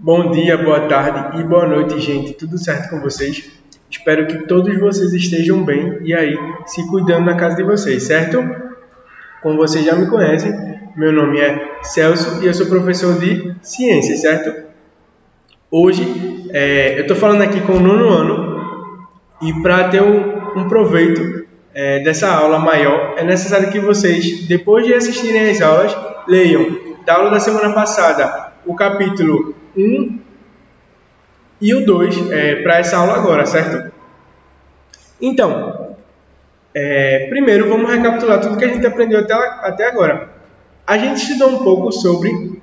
Bom dia, boa tarde e boa noite, gente. Tudo certo com vocês? Espero que todos vocês estejam bem e aí se cuidando na casa de vocês, certo? Como vocês já me conhecem, meu nome é Celso e eu sou professor de ciências, certo? Hoje eu estou falando aqui com o nono ano e para ter um proveito dessa aula maior, é necessário que vocês, depois de assistirem às aulas, leiam da aula da semana passada o capítulo 1 e o 2 para essa aula agora, certo? Então, primeiro vamos recapitular tudo que a gente aprendeu até agora. A gente estudou um pouco sobre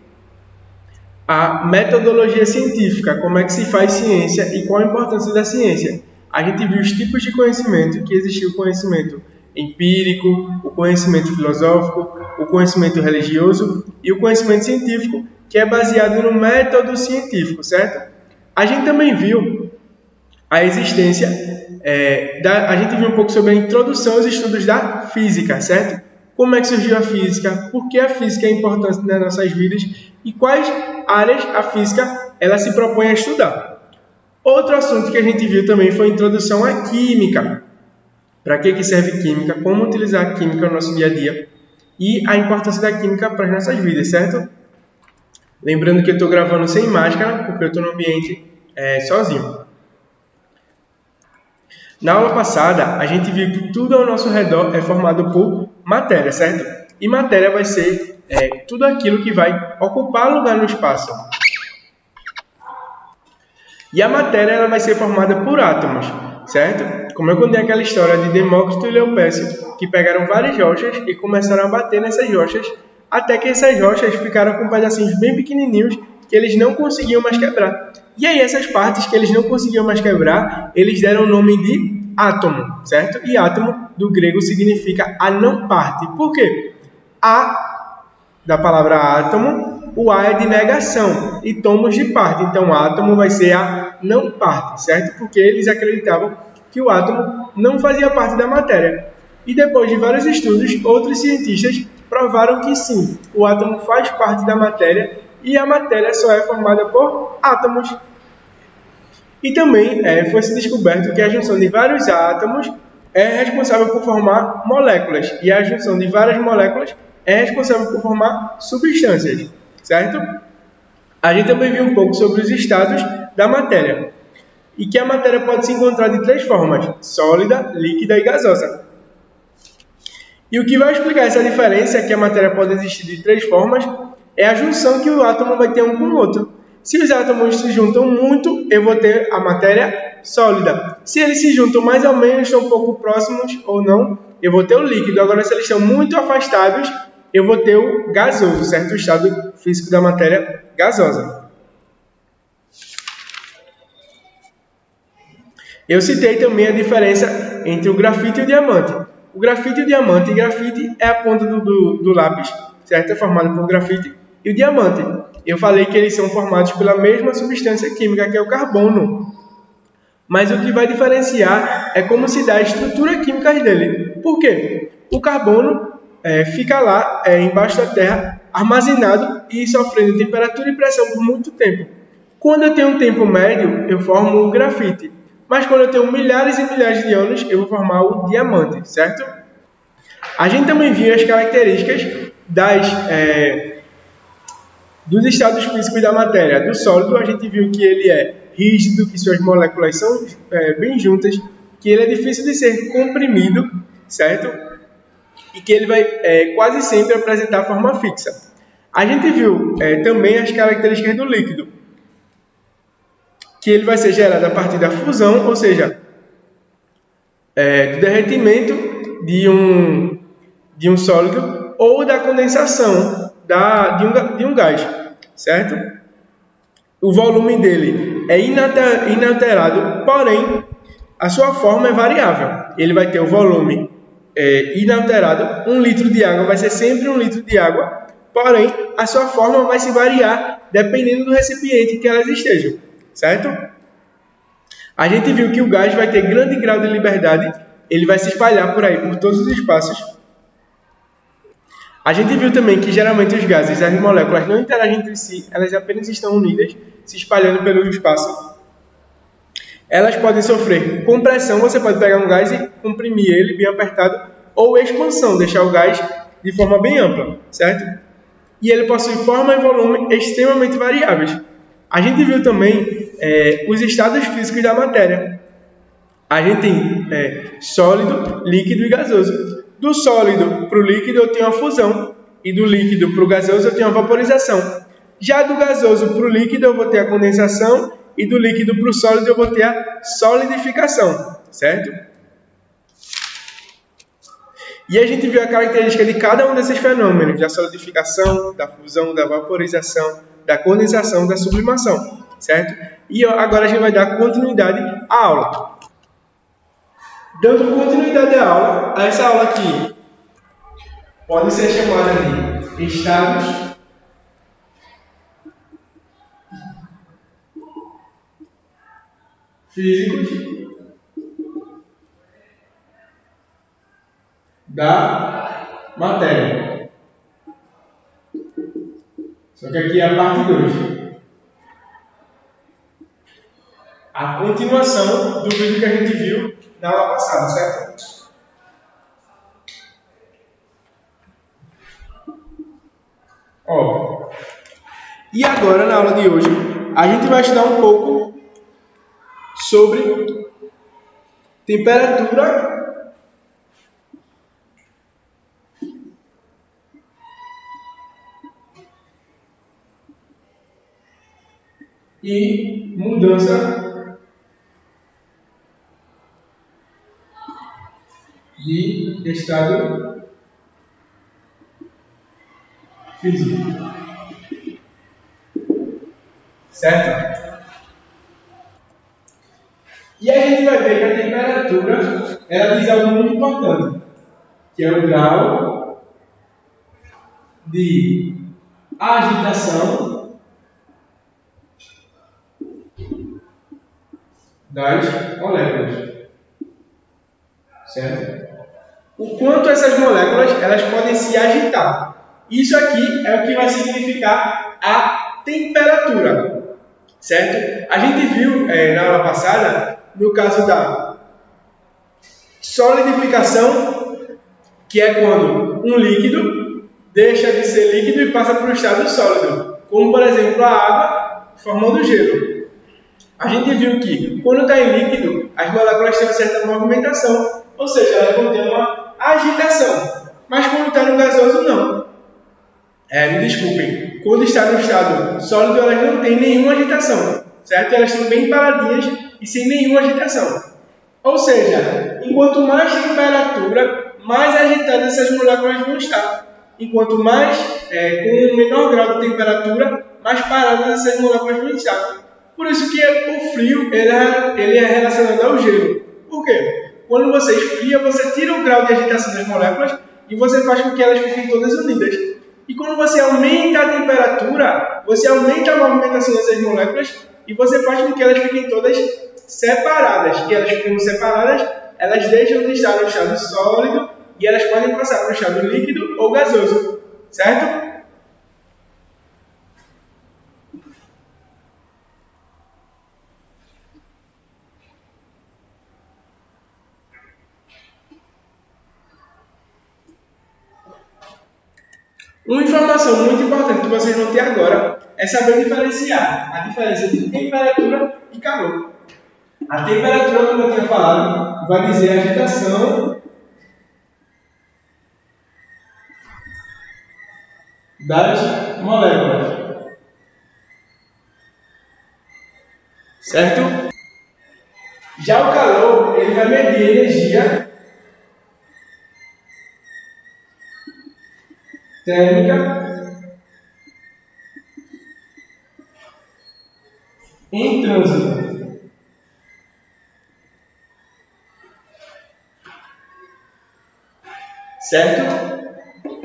a metodologia científica, como é que se faz ciência e qual a importância da ciência. A gente viu os tipos de conhecimento, que existia o conhecimento empírico, o conhecimento filosófico, o conhecimento religioso e o conhecimento científico, que é baseado no método científico, certo? A gente também viu a existência, a gente viu um pouco sobre a introdução aos estudos da física, certo? Como é que surgiu a física, por que a física é importante nas nossas vidas e quais áreas a física ela se propõe a estudar. Outro assunto que a gente viu também foi a introdução à química. Para que serve química, como utilizar a química no nosso dia a dia e a importância da química para as nossas vidas, certo? Lembrando que eu estou gravando sem máscara, porque eu estou no ambiente sozinho. Na aula passada, a gente viu que tudo ao nosso redor é formado por matéria, certo? E matéria vai ser tudo aquilo que vai ocupar lugar no espaço. E a matéria ela vai ser formada por átomos, certo? Como eu contei aquela história de Demócrito e Leopécio, que pegaram várias rochas e começaram a bater nessas rochas, até que essas rochas ficaram com pedacinhos bem pequenininhos que eles não conseguiam mais quebrar. E aí essas partes que eles não conseguiam mais quebrar, eles deram o nome de átomo, certo? E átomo, do grego, significa a não parte. Por quê? A, da palavra átomo, o A é de negação e tomos de parte. Então, átomo vai ser a não parte, certo? Porque eles acreditavam que o átomo não fazia parte da matéria. E depois de vários estudos, outros cientistas provaram que sim, o átomo faz parte da matéria e a matéria só é formada por átomos. E também foi-se descoberto que a junção de vários átomos é responsável por formar moléculas, e a junção de várias moléculas é responsável por formar substâncias, certo? A gente também viu um pouco sobre os estados da matéria, e que a matéria pode se encontrar de três formas: sólida, líquida e gasosa. E o que vai explicar essa diferença, que a matéria pode existir de três formas, é a junção que o átomo vai ter um com o outro. Se os átomos se juntam muito, eu vou ter a matéria sólida. Se eles se juntam mais ou menos, estão um pouco próximos ou não, eu vou ter o líquido. Agora, se eles estão muito afastados, eu vou ter o gasoso, certo? O estado físico da matéria gasosa. Eu citei também a diferença entre o grafite e o diamante. O grafite e o diamante, grafite é a ponta do lápis, certo? É formado por grafite e o diamante. Eu falei que eles são formados pela mesma substância química, que é o carbono. Mas o que vai diferenciar é como se dá a estrutura química dele. Por quê? O carbono fica lá embaixo da terra, armazenado e sofrendo temperatura e pressão por muito tempo. Quando eu tenho um tempo médio, eu formo o grafite. Mas quando eu tenho milhares e milhares de anos, eu vou formar o diamante, certo? A gente também viu as características dos estados físicos da matéria. Do sólido, a gente viu que ele é rígido, que suas moléculas são bem juntas, que ele é difícil de ser comprimido, certo? E que ele vai quase sempre apresentar forma fixa. A gente viu também as características do líquido, que ele vai ser gerado a partir da fusão, ou seja, do derretimento de um sólido ou da condensação de um gás, certo? O volume dele é inalterado, porém, a sua forma é variável. Ele vai ter o volume inalterado, 1 litro de água vai ser sempre 1 litro de água, porém, a sua forma vai se variar dependendo do recipiente que elas estejam, certo? A gente viu que o gás vai ter grande grau de liberdade, ele vai se espalhar por aí, por todos os espaços. A gente viu também que geralmente os gases e as moléculas não interagem entre si, elas apenas estão unidas se espalhando pelo espaço. Elas podem sofrer compressão, você pode pegar um gás e comprimir ele bem apertado, ou expansão, deixar o gás de forma bem ampla, certo? E ele possui forma e volume extremamente variáveis. A gente viu também os estados físicos da matéria. A gente tem sólido, líquido e gasoso. Do sólido para o líquido eu tenho a fusão, e do líquido para o gasoso eu tenho a vaporização. Já do gasoso para o líquido eu vou ter a condensação, e do líquido para o sólido eu vou ter a solidificação, certo? E a gente viu a característica de cada um desses fenômenos, da solidificação, da fusão, da vaporização, da condensação, da sublimação, certo? E agora a gente vai dar continuidade à aula. Dando continuidade à aula, a essa aula aqui pode ser chamada de estados físicos da matéria. Só que aqui é a parte 2. A continuação do vídeo que a gente viu na aula passada, certo? Ó. E agora, na aula de hoje, a gente vai estudar um pouco sobre temperatura e mudança de estado físico, certo? E a gente vai ver que a temperatura, ela diz algo muito importante, que é o grau de agitação das moléculas, certo? O quanto essas moléculas elas podem se agitar. Isso aqui é o que vai significar a temperatura, certo? A gente viu na aula passada, no caso da solidificação, que é quando um líquido deixa de ser líquido e passa para o estado sólido, como por exemplo a água formando gelo. A gente viu que quando está em líquido, as moléculas têm uma certa movimentação, ou seja, elas vão ter uma agitação, mas quando está no gasoso, não. Me desculpem, quando está no estado sólido, elas não têm nenhuma agitação, certo? Elas estão bem paradinhas e sem nenhuma agitação. Ou seja, enquanto mais temperatura, mais agitadas essas moléculas vão estar. Enquanto mais, com um menor grau de temperatura, mais paradas essas moléculas vão estar. Por isso que o frio ele é relacionado ao gelo. Por quê? Quando você esfria, você tira o grau de agitação das moléculas e você faz com que elas fiquem todas unidas. E quando você aumenta a temperatura, você aumenta a movimentação dessas moléculas e você faz com que elas fiquem todas separadas. E elas ficando separadas, elas deixam de estar no estado sólido e elas podem passar para o estado líquido ou gasoso, certo? Uma informação muito importante que vocês vão ter agora é saber diferenciar a diferença de temperatura e calor. A temperatura, como eu tinha falado, vai dizer a agitação das moléculas, certo? Já o calor, ele vai medir a energia térmica em trânsito. Certo?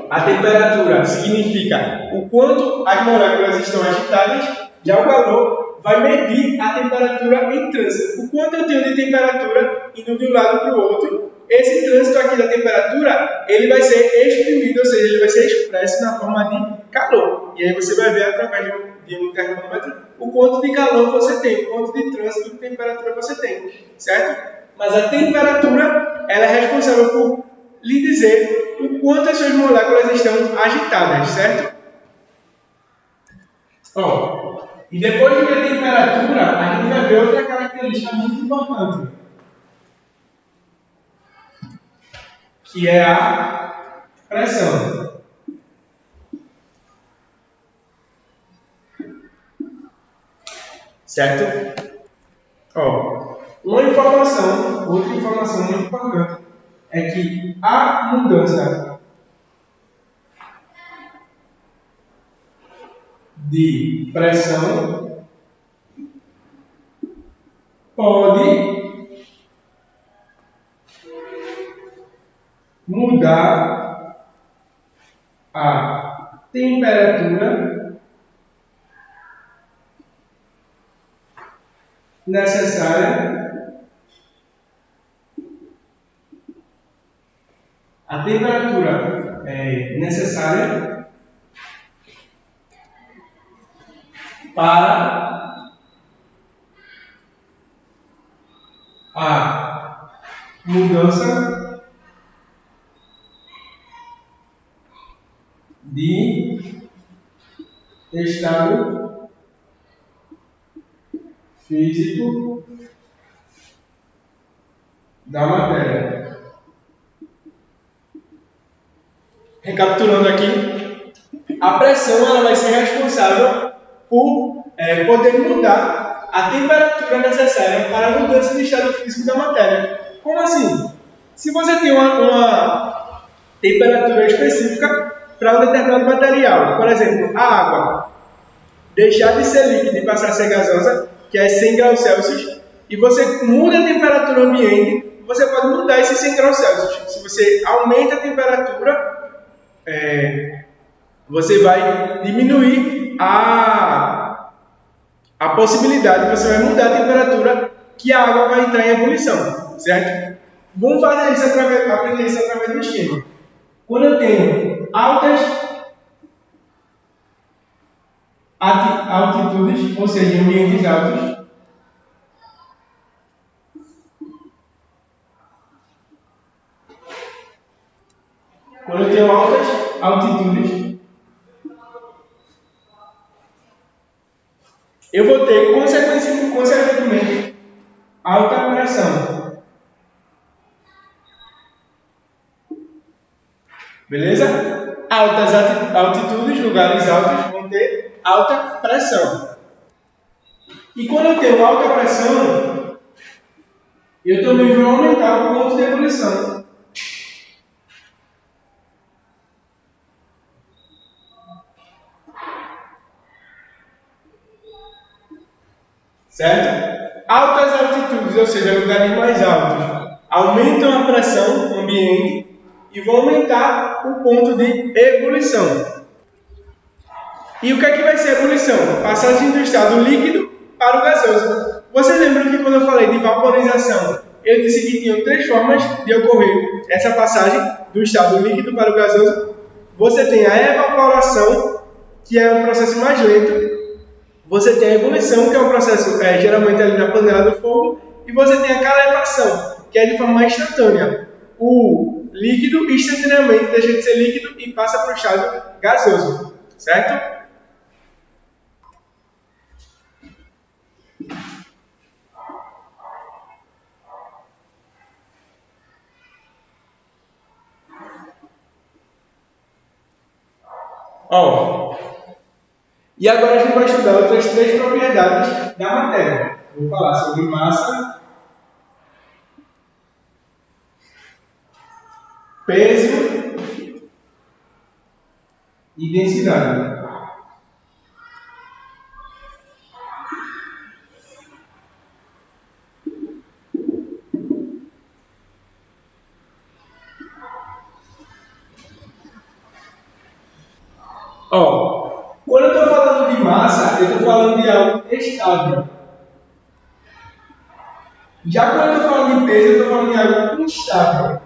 A temperatura significa o quanto as moléculas estão agitadas, já o calor vai medir a temperatura em trânsito. O quanto eu tenho de temperatura indo de um lado para o outro esse trânsito aqui da temperatura, ele vai ser exprimido, ou seja, ele vai ser expresso na forma de calor. E aí você vai ver através de um termômetro o quanto de calor você tem, o quanto de trânsito de temperatura você tem, certo? Mas a temperatura, ela é responsável por lhe dizer o quanto as suas moléculas estão agitadas, certo? Ó, e depois de ver a temperatura, a gente vai ver outra característica muito importante, que é a pressão. Certo? Ó, outra informação muito importante é que a mudança de pressão pode mudar a temperatura necessária necessária para a mudança de estado físico da matéria. Recapitulando aqui, a pressão ela vai ser responsável por poder mudar a temperatura necessária para a mudança de estado físico da matéria. Como assim? Se você tem uma temperatura específica para um determinado material, por exemplo, a água, deixar de ser líquida e passar a ser gasosa, que é 100 graus Celsius, e você muda a temperatura ambiente, você pode mudar esses 100 graus Celsius. Se você aumenta a temperatura, você vai diminuir a possibilidade, você vai mudar a temperatura que a água vai entrar em ebulição, certo? Vamos fazer isso aprender isso através do esquema. Quando eu tenho altas altitudes, ou seja, ambientes altos, quando eu tenho altas altitudes, eu vou ter, consequentemente, alta pressão. Beleza? Altas altitudes, lugares altos, vão ter alta pressão. E quando eu tenho alta pressão, eu também vou aumentar o ponto de ebulição. Certo? Altas altitudes, ou seja, lugares mais altos, aumentam a pressão no ambiente e vão aumentar o ponto de ebulição. E o que é que vai ser a ebulição? Passagem do estado líquido para o gasoso. Vocês lembram que quando eu falei de vaporização, eu disse que tinham 3 formas de ocorrer essa passagem do estado líquido para o gasoso? Você tem a evaporação, que é um processo mais lento. Você tem a ebulição, que é um processo geralmente ali na panela do fogo. E você tem a calefação, que é de forma instantânea. O líquido instantaneamente deixa de ser líquido e passa para o estado gasoso. Certo? E agora a gente vai estudar outras 3 propriedades da matéria. Vou falar sobre massa, peso e densidade. Quando eu estou falando de massa, eu estou falando de algo estável. Já quando eu estou falando de peso, eu estou falando de algo instável.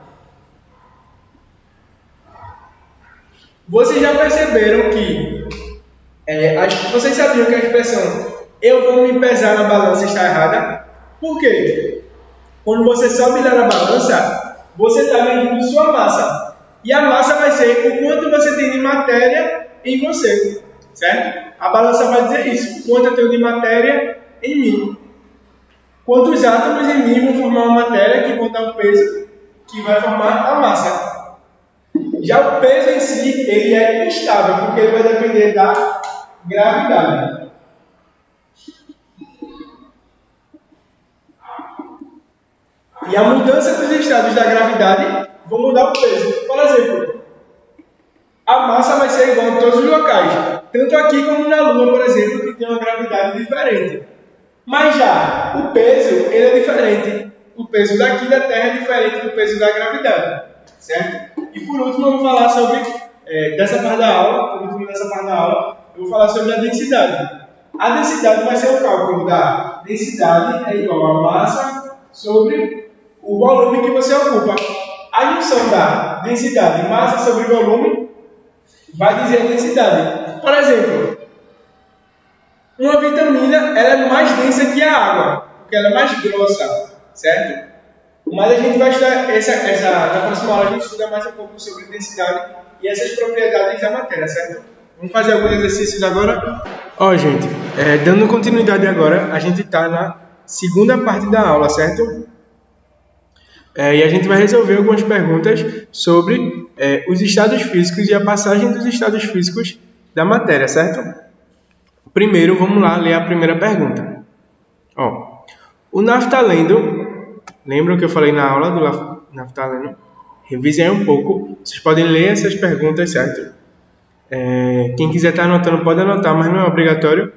Vocês já perceberam que vocês sabiam que a expressão eu vou me pesar na balança está errada? Por quê? Quando você sobe lá na balança, você está medindo sua massa. E a massa vai ser o quanto você tem de matéria em você. Certo? A balança vai dizer isso. O quanto eu tenho de matéria em mim. Quantos átomos em mim vão formar uma matéria que vão dar o peso que vai formar a massa. Já o peso em si, ele é instável, porque ele vai depender da gravidade. E a mudança dos estados da gravidade vão mudar o peso. Por exemplo, a massa vai ser igual em todos os locais. Tanto aqui como na Lua, por exemplo, que tem uma gravidade diferente. Mas já o peso, ele é diferente. O peso daqui da Terra é diferente do peso da gravidade. Certo? E por último, eu vou falar sobre, dessa parte da aula, eu vou falar sobre a densidade. A densidade vai ser o cálculo da densidade é igual a massa sobre o volume que você ocupa. A junção da densidade massa sobre volume vai dizer a densidade. Por exemplo, uma vitamina ela é mais densa que a água, porque ela é mais grossa, certo? Mas a gente vai estudar, na próxima aula a gente estuda mais um pouco sobre densidade e essas propriedades da matéria, certo? Vamos fazer alguns exercícios agora? Gente, dando continuidade agora, a gente está na segunda parte da aula, certo? E a gente vai resolver algumas perguntas sobre os estados físicos e a passagem dos estados físicos da matéria, certo? Primeiro, vamos lá ler a primeira pergunta. O naftaleno, lembram que eu falei na aula do naftaleno? Revisem aí um pouco, vocês podem ler essas perguntas, certo? Quem quiser estar anotando pode anotar, mas não é obrigatório.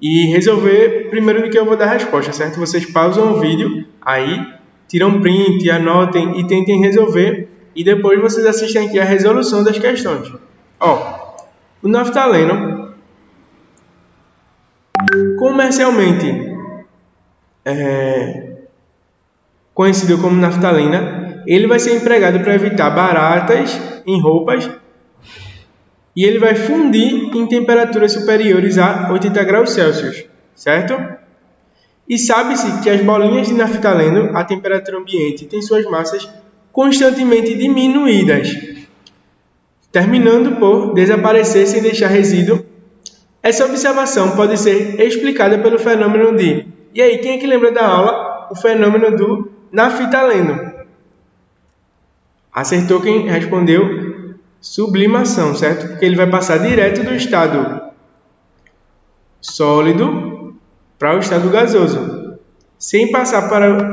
E resolver primeiro do que eu vou dar a resposta, certo? Vocês pausam o vídeo, aí tiram print, anotem e tentem resolver. E depois vocês assistem aqui a resolução das questões. O naftaleno, comercialmente conhecido como naftalina, ele vai ser empregado para evitar baratas em roupas e ele vai fundir em temperaturas superiores a 80 graus Celsius, certo? E sabe-se que as bolinhas de naftaleno a temperatura ambiente têm suas massas constantemente diminuídas, terminando por desaparecer sem deixar resíduo. Essa observação pode ser explicada pelo fenômeno de... E aí, quem é que lembra da aula? O fenômeno do naftaleno. Acertou quem respondeu sublimação, certo? Porque ele vai passar direto do estado sólido para o estado gasoso. Sem passar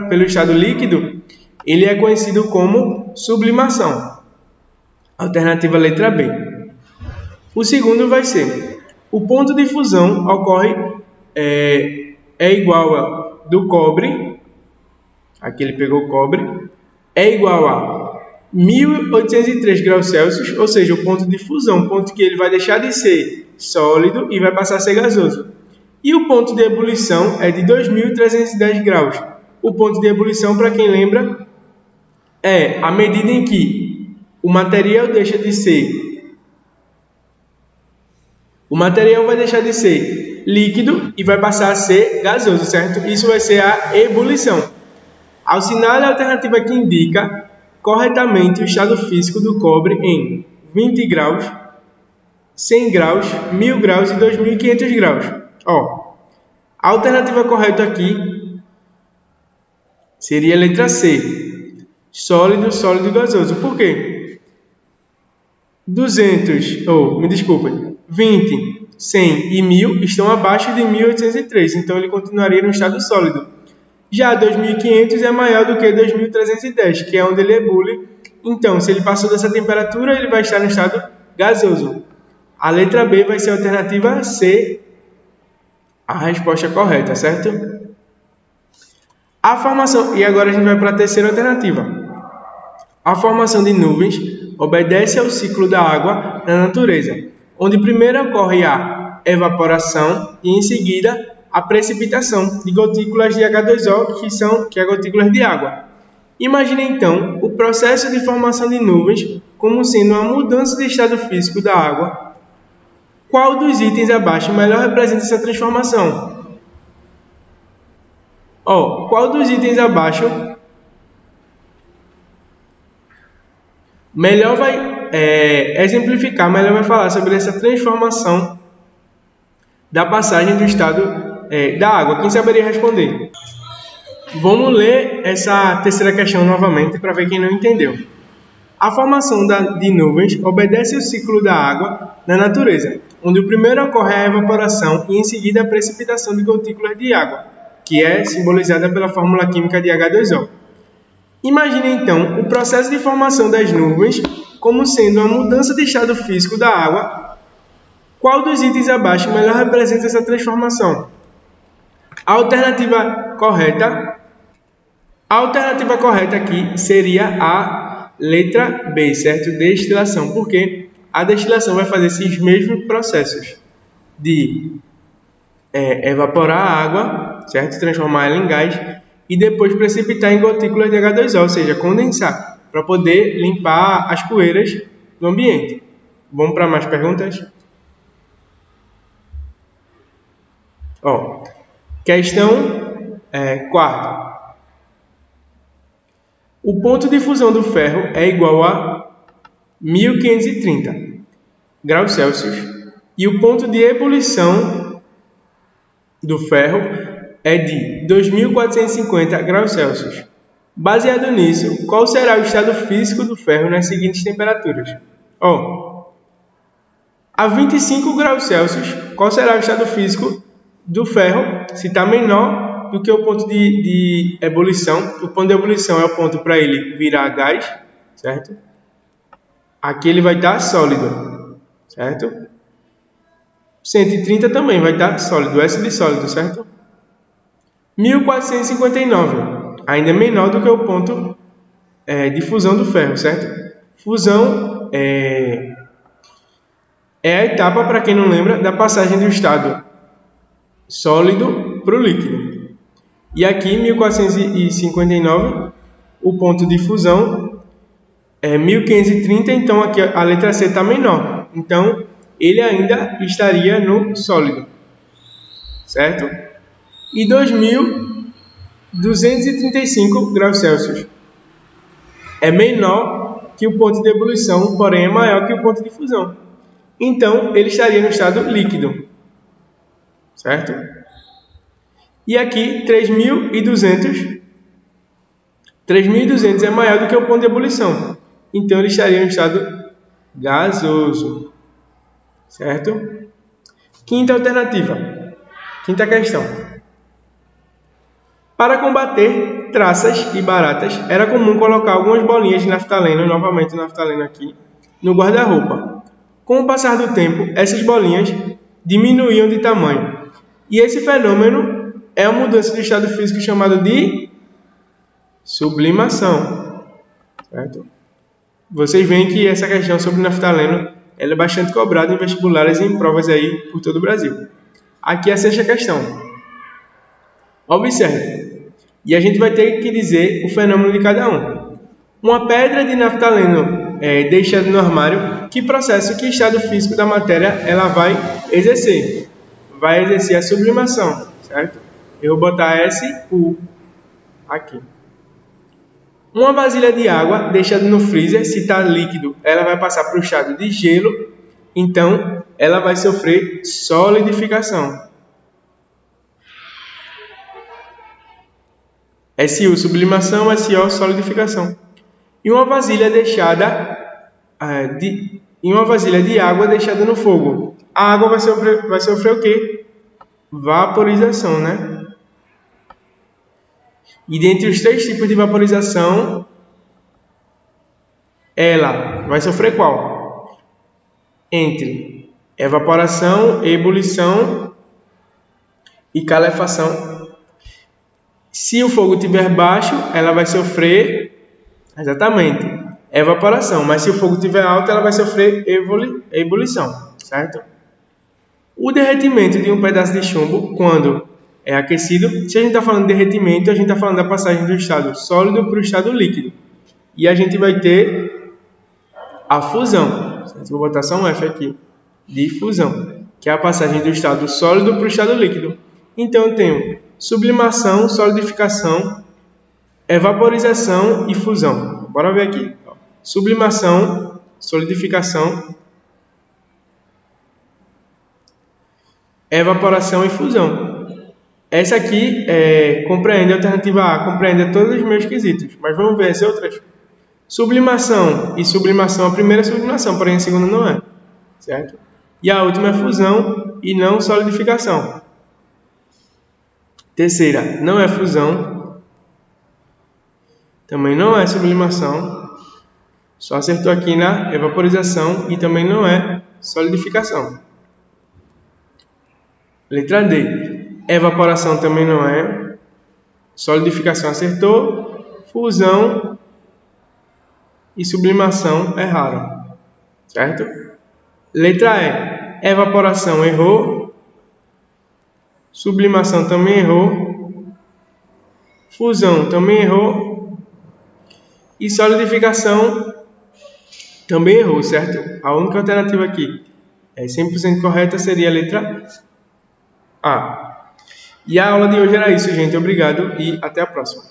pelo estado líquido, ele é conhecido como sublimação. Alternativa letra B. O segundo vai ser: o ponto de fusão ocorre igual a do cobre, aqui ele pegou o cobre, é igual a 1803 graus Celsius, ou seja, o ponto de fusão, o ponto que ele vai deixar de ser sólido e vai passar a ser gasoso. E o ponto de ebulição é de 2310 graus. O ponto de ebulição, para quem lembra, é a medida em que o material vai deixar de ser líquido e vai passar a ser gasoso, certo? Isso vai ser a ebulição. Assinale a alternativa que indica corretamente o estado físico do cobre em 20 graus, 100 graus, 1000 graus e 2500 graus. A alternativa correta aqui seria a letra C. Sólido, sólido e gasoso. Por quê? 20, 100 e 1000 estão abaixo de 1803, então ele continuaria no estado sólido. Já 2500 é maior do que 2310, que é onde ele ebule. Então, se ele passou dessa temperatura, ele vai estar no estado gasoso. A letra B vai ser a alternativa C, a resposta correta, certo? E agora a gente vai para a terceira alternativa. A formação de nuvens obedece ao ciclo da água na natureza, onde primeiro ocorre a evaporação e em seguida a precipitação de gotículas de H2O, que é gotículas de água. Imagine então o processo de formação de nuvens como sendo uma mudança de estado físico da água. Qual dos itens abaixo melhor representa essa transformação? Qual dos itens abaixo melhor vai exemplificar, melhor vai falar sobre essa transformação da passagem do estado da água? Quem saberia responder? Vamos ler essa terceira questão novamente para ver quem não entendeu. A formação de nuvens obedece ao ciclo da água na natureza, onde o primeiro ocorre a evaporação e em seguida a precipitação de gotículas de água, que é simbolizada pela fórmula química de H2O. Imagine então o processo de formação das nuvens como sendo a mudança de estado físico da água. Qual dos itens abaixo melhor representa essa transformação? A alternativa correta aqui seria a letra B, certo? Destilação, porque a destilação vai fazer esses mesmos processos de evaporar a água, certo? Transformar ela em gás e depois precipitar em gotículas de H2O, ou seja, condensar, para poder limpar as poeiras do ambiente. Vamos para mais perguntas? Questão 4. O ponto de fusão do ferro é igual a 1530 graus Celsius e o ponto de ebulição do ferro é de 2450 graus Celsius. Baseado nisso, qual será o estado físico do ferro nas seguintes temperaturas? A 25 graus Celsius, qual será o estado físico do ferro se está menor do que o ponto de ebulição? O ponto de ebulição é o ponto para ele virar gás, certo? Aqui ele vai estar sólido, certo? 130 também vai estar sólido, S de sólido, certo? 1459, ainda menor do que o ponto de fusão do ferro, certo? Fusão é a etapa, para quem não lembra, da passagem do estado sólido para o líquido. E aqui, 1459, o ponto de fusão é 1530, então aqui a letra C está menor. Então, ele ainda estaria no sólido, certo? E 2235 graus Celsius é menor que o ponto de ebulição, porém é maior que o ponto de fusão. Então, ele estaria no estado líquido, certo? E aqui, 3.200 é maior do que o ponto de ebulição. Então, ele estaria no estado gasoso, certo? Quinta questão. Para combater traças e baratas, era comum colocar algumas bolinhas de naftaleno, novamente naftaleno aqui, no guarda-roupa. Com o passar do tempo, essas bolinhas diminuíam de tamanho. E esse fenômeno é a mudança de estado físico chamada de sublimação, certo? Vocês veem que essa questão sobre naftaleno ela é bastante cobrada em vestibulares e em provas aí por todo o Brasil. Aqui é a sexta questão. Observe. E a gente vai ter que dizer o fenômeno de cada um. Uma pedra de naftaleno deixada no armário, que processo, que estado físico da matéria ela vai exercer? Vai exercer a sublimação, certo? Eu vou botar SU aqui. Uma vasilha de água deixada no freezer, se está líquido, ela vai passar para o estado de gelo, então ela vai sofrer solidificação. SU, sublimação, SO, solidificação. E uma vasilha de água deixada no fogo. A água vai sofrer o quê? Vaporização, né? E dentre os três tipos de vaporização, ela vai sofrer qual? Entre evaporação, ebulição e calefação. Se o fogo estiver baixo, ela vai sofrer exatamente evaporação, mas se o fogo estiver alto, ela vai sofrer ebulição, certo? O derretimento de um pedaço de chumbo, quando é aquecido. Se a gente está falando de derretimento, a gente está falando da passagem do estado sólido para o estado líquido. E a gente vai ter a fusão. Vou botar só um F aqui. De fusão, que é a passagem do estado sólido para o estado líquido. Então, eu tenho sublimação, solidificação, evaporização e fusão. Bora ver aqui. Sublimação, solidificação, evaporação e fusão. Essa aqui compreende a alternativa A, compreende todos os meus quesitos. Mas vamos ver as outras. Sublimação e sublimação, a primeira é sublimação, porém a segunda não é. Certo? E a última é fusão e não solidificação. Terceira, não é fusão. Também não é sublimação. Só acertou aqui na evaporização e também não é solidificação. Letra D. Evaporação também não é. Solidificação acertou. Fusão e sublimação erraram. Certo? Letra E. Evaporação errou. Sublimação também errou. Fusão também errou. E solidificação também errou, certo? A única alternativa aqui 100% correta seria a letra A. E a aula de hoje era isso, gente. Obrigado e até a próxima.